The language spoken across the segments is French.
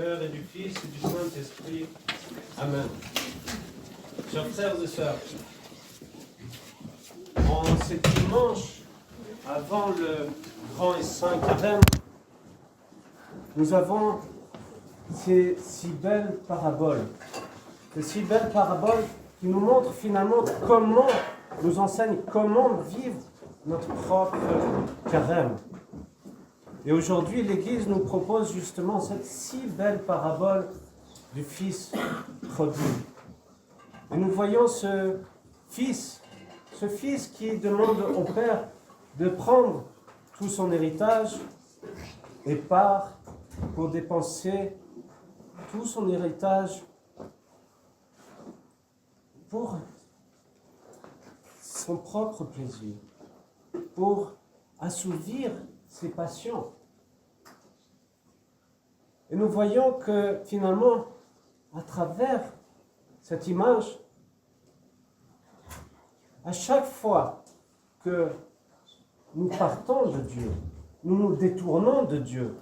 Père et du Fils et du Saint-Esprit. Amen. Chers frères et sœurs, en ce dimanche, avant le grand et saint carême, nous avons ces si belles paraboles. Ces si belles paraboles qui nous montrent finalement comment, nous enseignent comment vivre notre propre carême. Et aujourd'hui, l'Église nous propose justement cette si belle parabole du Fils prodigue. Et nous voyons ce fils qui demande au Père de prendre tout son héritage et part pour dépenser tout son héritage pour son propre plaisir, pour assouvir ses passions. Et nous voyons que finalement, à travers cette image, à chaque fois que nous partons de Dieu, nous nous détournons de Dieu,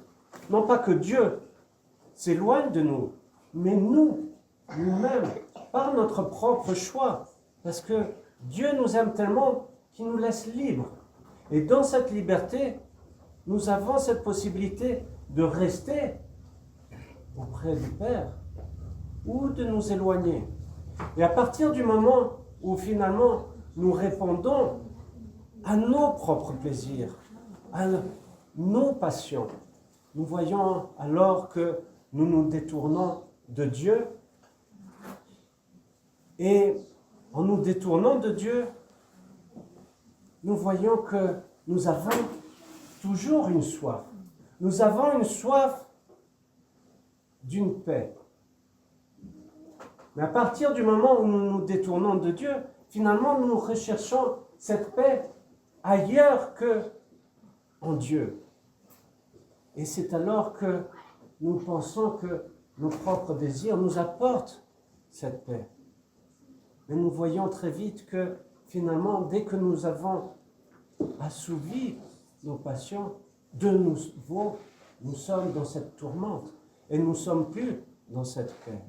non pas que Dieu s'éloigne de nous, mais nous-mêmes, par notre propre choix, parce que Dieu nous aime tellement qu'il nous laisse libres. Et dans cette liberté, nous avons cette possibilité de rester auprès du Père ou de nous éloigner. Et à partir du moment où finalement nous répondons à nos propres plaisirs, à nos passions, nous voyons alors que nous nous détournons de Dieu. Et en nous détournant de Dieu, nous voyons que nous avons toujours une soif. Nous avons une soif d'une paix. Mais à partir du moment où nous nous détournons de Dieu, finalement nous recherchons cette paix ailleurs que en Dieu. Et c'est alors que nous pensons que nos propres désirs nous apportent cette paix. Mais nous voyons très vite que finalement, dès que nous avons assouvi nos passions, de nouveau, nous sommes dans cette tourmente et nous ne sommes plus dans cette paix.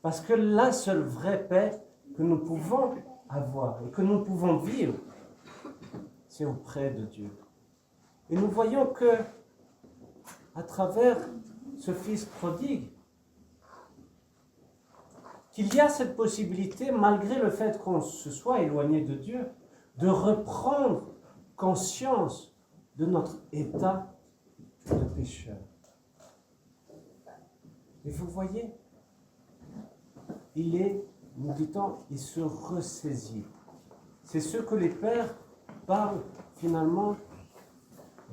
Parce que la seule vraie paix que nous pouvons avoir et que nous pouvons vivre, c'est auprès de Dieu. Et nous voyons que, à travers ce Fils prodigue, qu'il y a cette possibilité, malgré le fait qu'on se soit éloigné de Dieu, de reprendre conscience de notre état de pécheur. Et vous voyez, nous dit-on, il se ressaisit. C'est ce que les pères parlent finalement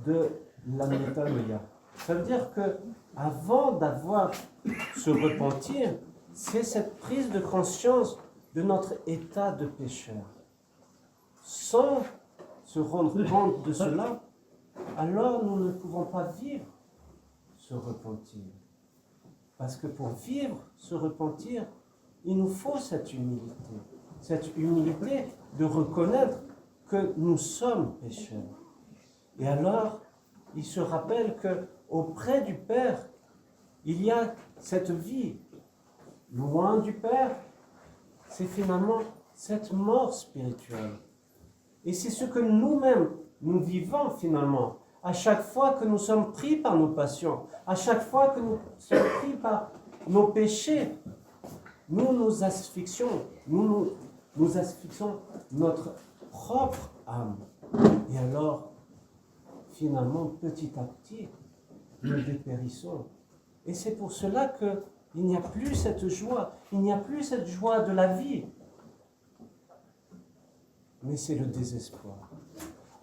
de la métanoïa. Ça veut dire que avant d'avoir ce repentir, c'est cette prise de conscience de notre état de pécheur. Sans se rendre compte de cela, alors nous ne pouvons pas vivre ce repentir. Parce que pour vivre ce repentir, il nous faut cette humilité. Cette humilité de reconnaître que nous sommes pécheurs. Et alors, il se rappelle qu'auprès du Père, il y a cette vie. Loin du Père, c'est finalement cette mort spirituelle. Et c'est ce que nous-mêmes, nous vivons finalement. À chaque fois que nous sommes pris par nos passions, à chaque fois que nous sommes pris par nos péchés, nous asphyxions, nous asphyxions notre propre âme. Et alors, finalement, petit à petit, nous dépérissons. Et c'est pour cela qu'il n'y a plus cette joie, il n'y a plus cette joie de la vie. Mais c'est le désespoir.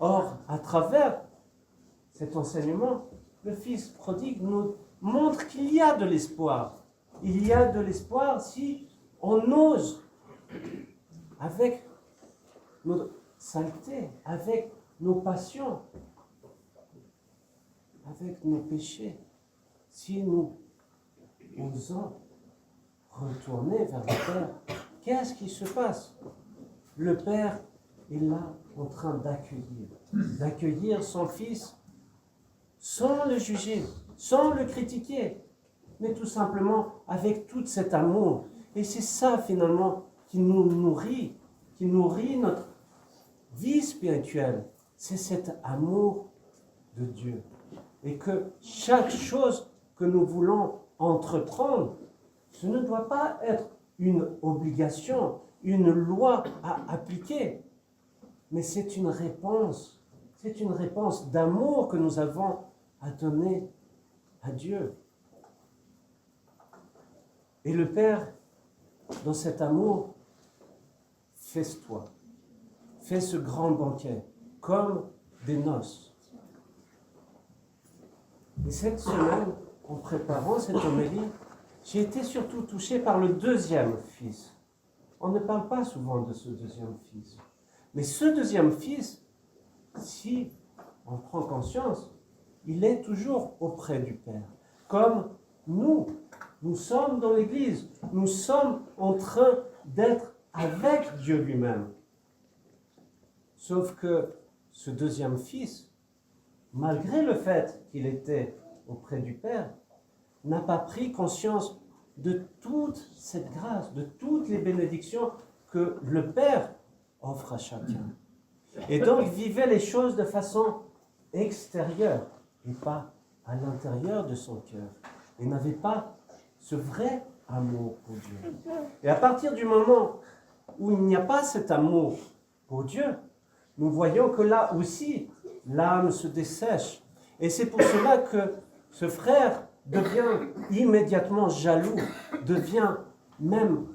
Or, à travers cet enseignement, le Fils prodigue nous montre qu'il y a de l'espoir. Il y a de l'espoir si on ose, avec notre saleté, avec nos passions, avec nos péchés, si nous osons retourner vers le Père, qu'est-ce qui se passe? Le Père est là en train d'accueillir son Fils sans le juger, sans le critiquer, mais tout simplement avec tout cet amour. Et c'est ça finalement qui nous nourrit notre vie spirituelle. C'est cet amour de Dieu. Et que chaque chose que nous voulons entreprendre, ce ne doit pas être une obligation, une loi à appliquer, mais c'est une réponse d'amour que nous avons à donner à Dieu. Et le Père, dans cet amour, fais-toi, fais ce grand banquet, comme des noces. Et cette semaine, en préparant cette homélie, j'ai été surtout touché par le deuxième fils. On ne parle pas souvent de ce deuxième fils. Mais ce deuxième fils, si on prend conscience, il est toujours auprès du Père. Comme nous sommes dans l'Église, nous sommes en train d'être avec Dieu lui-même. Sauf que ce deuxième fils, malgré le fait qu'il était auprès du Père, n'a pas pris conscience de toute cette grâce, de toutes les bénédictions que le Père offre à chacun. Et donc vivait les choses de façon extérieure et pas à l'intérieur de son cœur. Il n'avait pas ce vrai amour pour Dieu. Et à partir du moment où il n'y a pas cet amour pour Dieu, nous voyons que là aussi, l'âme se dessèche. Et c'est pour cela que ce frère devient immédiatement jaloux, devient même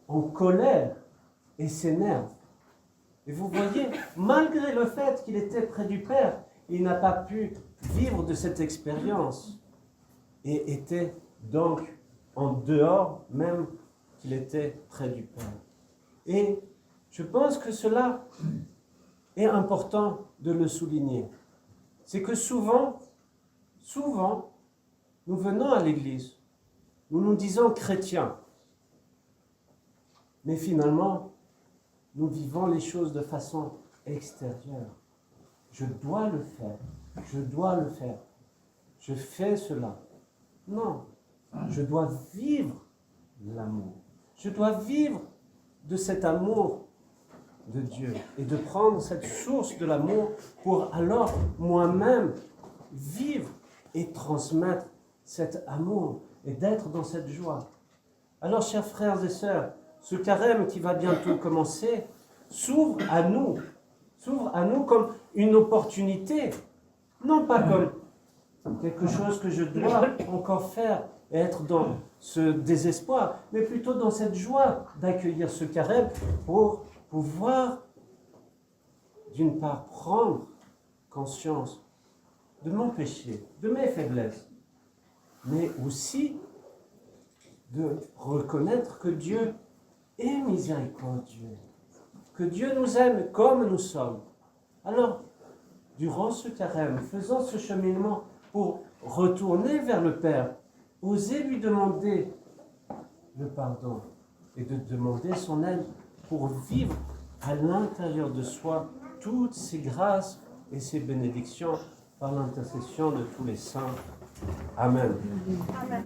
en colère et s'énerve. Et vous voyez, malgré le fait qu'il était près du Père, il n'a pas pu vivre de cette expérience et était donc en dehors même qu'il était près du Père. Et je pense que cela est important de le souligner. C'est que souvent, nous venons à l'église, nous nous disons chrétiens, mais finalement, nous vivons les choses de façon extérieure. Je dois le faire, je fais cela. Non, je dois vivre l'amour. Je dois vivre de cet amour de Dieu et de prendre cette source de l'amour pour alors moi-même vivre et transmettre cet amour et d'être dans cette joie. Alors, chers frères et sœurs, ce carême qui va bientôt commencer s'ouvre à nous comme une opportunité, non pas comme quelque chose que je dois encore faire et être dans ce désespoir, mais plutôt dans cette joie d'accueillir ce carême pour pouvoir, d'une part, prendre conscience de mon péché, de mes faiblesses, mais aussi de reconnaître que Dieu est miséricordieux, que Dieu nous aime comme nous sommes. Alors, durant ce carême, faisant ce cheminement pour retourner vers le Père, oser lui demander le pardon et de demander son aide pour vivre à l'intérieur de soi toutes ces grâces et ces bénédictions par l'intercession de tous les saints. Amen. Amen.